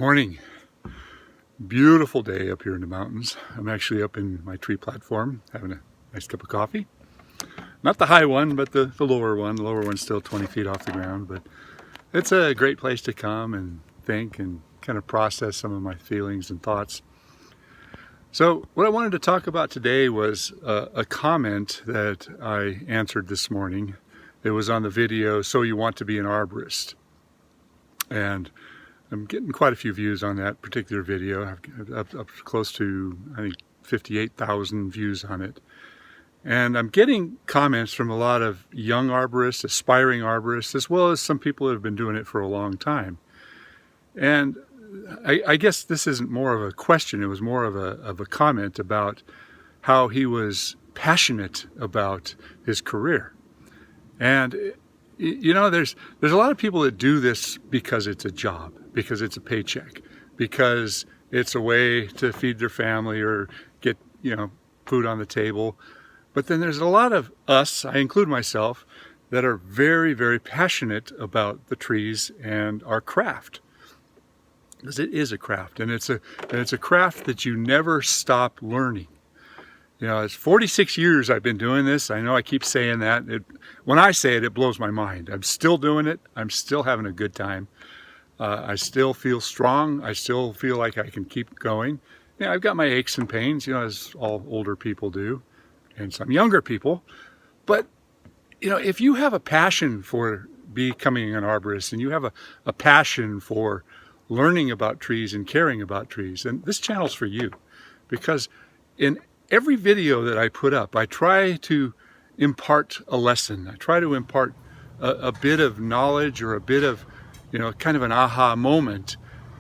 Morning. Beautiful day up here in the mountains. I'm actually up in my tree platform having a nice cup of coffee. Not the high one, but the lower one. The lower one's still 20 feet off the ground, but it's a great place to come and think and kind of process some of my feelings and thoughts. So what I wanted to talk about today was a comment that I answered this morning. It was on the video, "So You Want to Be an Arborist?" And I'm getting quite a few views on that particular video. I've up close to, I think, 58,000 views on it. And I'm getting comments from a lot of young arborists, aspiring arborists, as well as some people that have been doing it for a long time. And I guess this isn't more of a question, it was more of a comment about how he was passionate about his career. And you know, there's a lot of people that do this because it's a job, because it's a paycheck, because it's a way to feed their family or get, food on the table. But then there's a lot of us, I include myself, that are very, very passionate about the trees and our craft. Because it is a craft, and it's a craft that you never stop learning. It's 46 years I've been doing this. I know I keep saying that. When I say it, it blows my mind. I'm still doing it. I'm still having a good time. I still feel strong. I still feel like I can keep going. I've got my aches and pains, as all older people do, and some younger people. But, if you have a passion for becoming an arborist and you have a passion for learning about trees and caring about trees, then this channel's for you. Because in every video that I put up, I try to impart a lesson. I try to impart a bit of knowledge or a bit of, kind of an aha moment.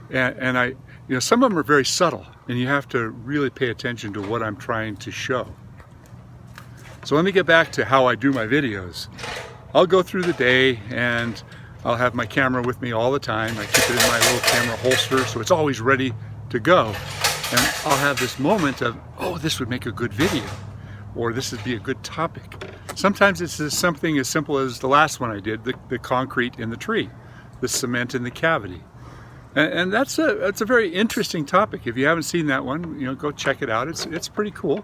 And I, some of them are very subtle, and you have to really pay attention to what I'm trying to show. So let me get back to how I do my videos. I'll go through the day and I'll have my camera with me all the time. I keep it in my little camera holster so it's always ready to go. And I'll have this moment of, oh, this would make a good video, or this would be a good topic. Sometimes it's something as simple as the last one I did, the concrete in the tree, the cement in the cavity. And that's a very interesting topic. If you haven't seen that one, go check it out. It's pretty cool.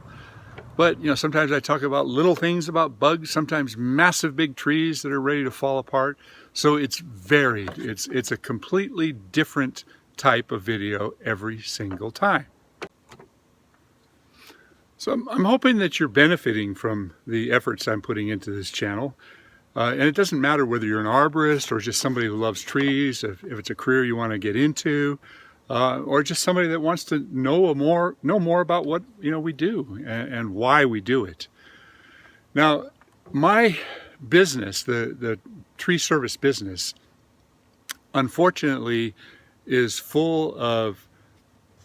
But, sometimes I talk about little things about bugs, sometimes massive big trees that are ready to fall apart. So it's varied. It's a completely different type of video every single time. So I'm hoping that you're benefiting from the efforts I'm putting into this channel. And it doesn't matter whether you're an arborist or just somebody who loves trees, if it's a career you want to get into, or just somebody that wants to know more about what we do and why we do it. Now, my business, the tree service business, unfortunately, is full of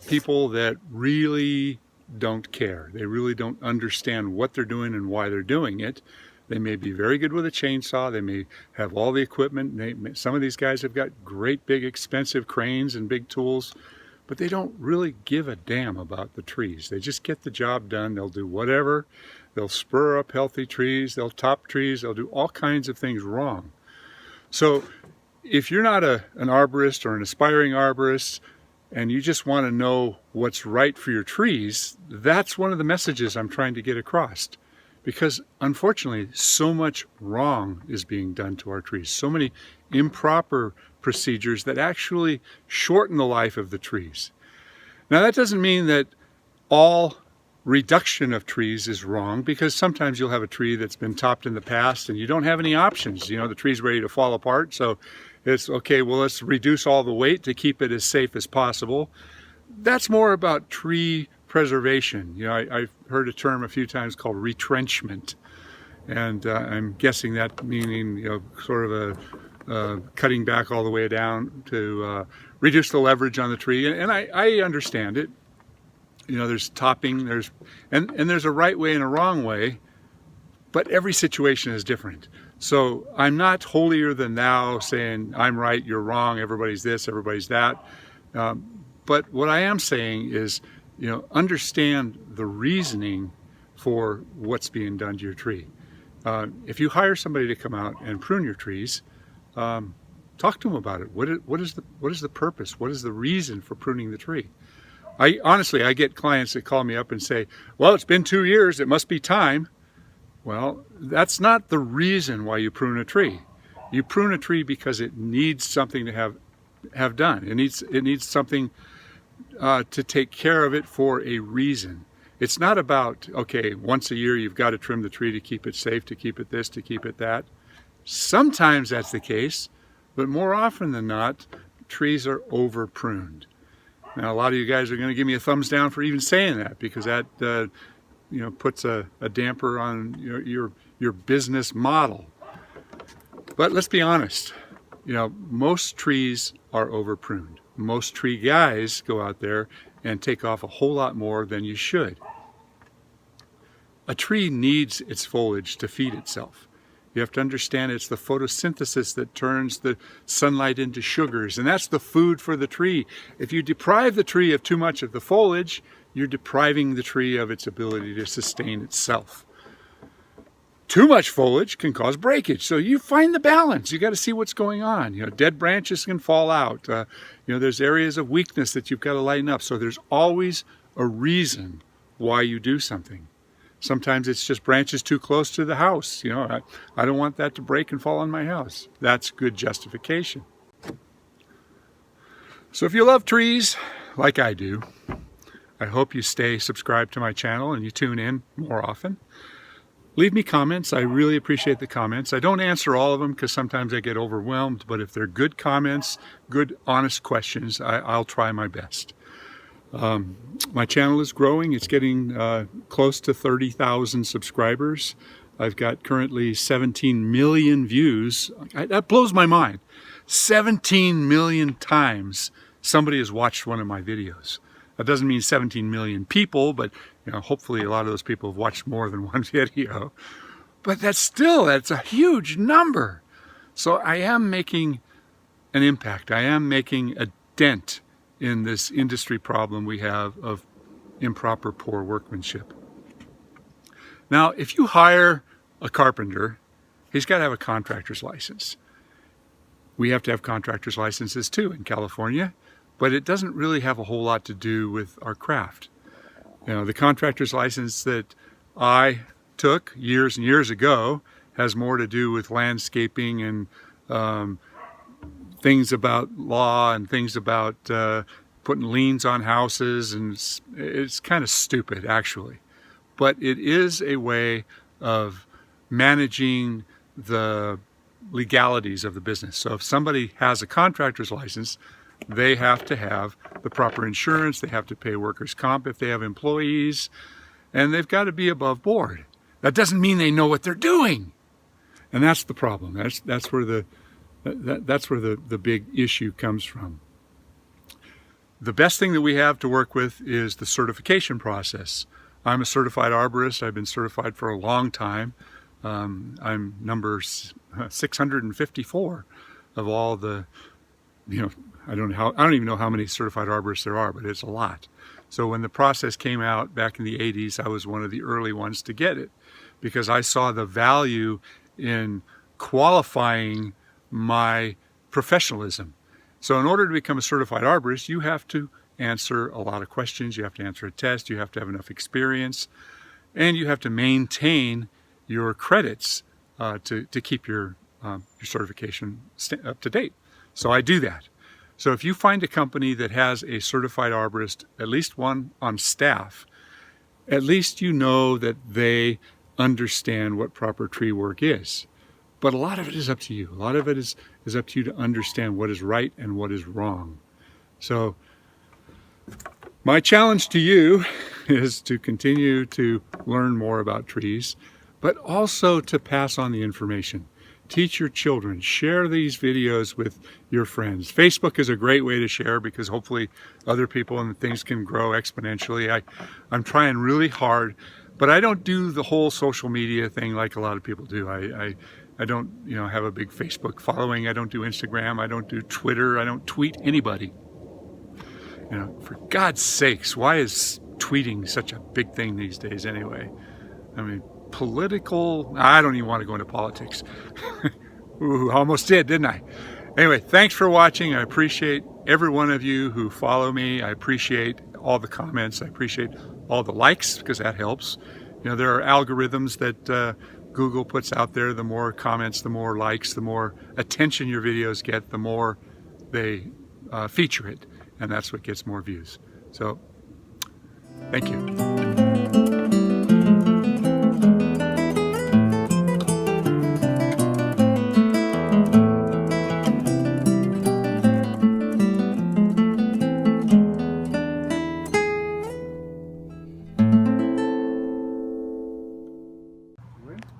people that really don't care. They really don't understand what they're doing and why they're doing it. They may be very good with a chainsaw. They may have all the equipment. Some of these guys have got great big expensive cranes and big tools, but they don't really give a damn about the trees. They just get the job done. They'll do whatever. They'll spur up healthy trees. They'll top trees. They'll do all kinds of things wrong. So if you're not an arborist or an aspiring arborist, and you just want to know what's right for your trees, that's one of the messages I'm trying to get across. Because unfortunately, so much wrong is being done to our trees. So many improper procedures that actually shorten the life of the trees. Now, that doesn't mean that all reduction of trees is wrong, because sometimes you'll have a tree that's been topped in the past and you don't have any options. The tree's ready to fall apart, so it's okay, well, let's reduce all the weight to keep it as safe as possible. That's more about tree preservation. I've heard a term a few times called retrenchment, and I'm guessing that meaning, sort of a cutting back all the way down to reduce the leverage on the tree. And I understand it. There's topping, and there's a right way and a wrong way, but every situation is different. So I'm not holier than thou saying I'm right, you're wrong, everybody's this, everybody's that. But what I am saying is, understand the reasoning for what's being done to your tree. If you hire somebody to come out and prune your trees, Talk to them about it. What is the purpose? What is the reason for pruning the tree? I get clients that call me up and say, well, it's been 2 years, it must be time. Well, that's not the reason why you prune a tree. You prune a tree because it needs something to have done. It needs something to take care of it for a reason. It's not about, okay, once a year you've got to trim the tree to keep it safe, to keep it this, to keep it that. Sometimes that's the case, but more often than not, trees are over pruned. Now, a lot of you guys are going to give me a thumbs down for even saying that, because that puts a damper on your business model. But let's be honest, most trees are over pruned. Most tree guys go out there and take off a whole lot more than you should. A tree needs its foliage to feed itself. You have to understand it's the photosynthesis that turns the sunlight into sugars, and that's the food for the tree. If you deprive the tree of too much of the foliage, you're depriving the tree of its ability to sustain itself. Too much foliage can cause breakage, so you find the balance. You got to see what's going on. Dead branches can fall out. There's areas of weakness that you've got to lighten up. So there's always a reason why you do something. Sometimes it's just branches too close to the house. I don't want that to break and fall on my house. That's good justification. So if you love trees like I do, I hope you stay subscribed to my channel and you tune in more often. Leave me comments. I really appreciate the comments. I don't answer all of them because sometimes I get overwhelmed, but if they're good comments, good, honest questions, I'll try my best. My channel is growing. It's getting close to 30,000 subscribers. I've got currently 17 million views. That blows my mind. 17 million times somebody has watched one of my videos. That doesn't mean 17 million people, but hopefully a lot of those people have watched more than one video. But that's a huge number. So I am making an impact. I am making a dent in this industry problem we have of improper, poor workmanship. Now, if you hire a carpenter, he's got to have a contractor's license. We have to have contractor's licenses too in California, but it doesn't really have a whole lot to do with our craft. The contractor's license that I took years and years ago has more to do with landscaping and things about law and things about putting liens on houses, and it's kind of stupid actually. But it is a way of managing the legalities of the business. So if somebody has a contractor's license, they have to have the proper insurance, they have to pay workers' comp if they have employees, and they've got to be above board. That doesn't mean they know what they're doing. And that's the problem. That's where the big issue comes from. The best thing that we have to work with is the certification process. I'm a certified arborist. I've been certified for a long time. I'm number 654 of all the, I don't even know how many certified arborists there are, but it's a lot. So when the process came out back in the 80s, I was one of the early ones to get it because I saw the value in qualifying my professionalism. So in order to become a certified arborist, you have to answer a lot of questions, you have to answer a test, you have to have enough experience, and you have to maintain your credits to keep your certification up to date. So I do that. So if you find a company that has a certified arborist, at least one on staff, at least you know that they understand what proper tree work is. But a lot of it is up to you. A lot of it is up to you to understand what is right and what is wrong. So my challenge to you is to continue to learn more about trees, but also to pass on the information. Teach your children, share these videos with your friends. Facebook is a great way to share because hopefully other people and things can grow exponentially. I'm trying really hard, but I don't do the whole social media thing like a lot of people do. I don't have a big Facebook following. I don't do Instagram. I don't do Twitter. I don't tweet anybody. For God's sakes, why is tweeting such a big thing these days anyway? I mean, I don't even want to go into politics. Ooh, almost did, didn't I? Anyway, thanks for watching. I appreciate every one of you who follow me. I appreciate all the comments. I appreciate all the likes, because that helps. You know, there are algorithms that Google puts out there. The more comments, the more likes, the more attention your videos get, the more they feature it. And that's what gets more views. So, thank you.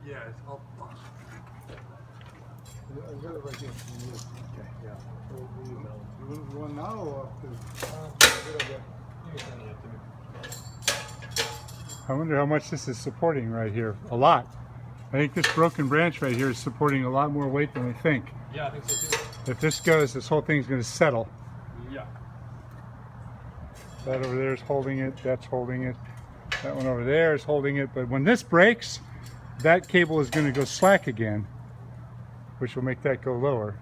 Yeah, I'll got it right here. Okay, yeah. You want now or I wonder how much this is supporting right here. A lot. I think this broken branch right here is supporting a lot more weight than we think. Yeah, I think so too. If this goes, this whole thing's going to settle. Yeah. That over there is holding it, that's holding it. That one over there is holding it. But when this breaks, that cable is going to go slack again, which will make that go lower.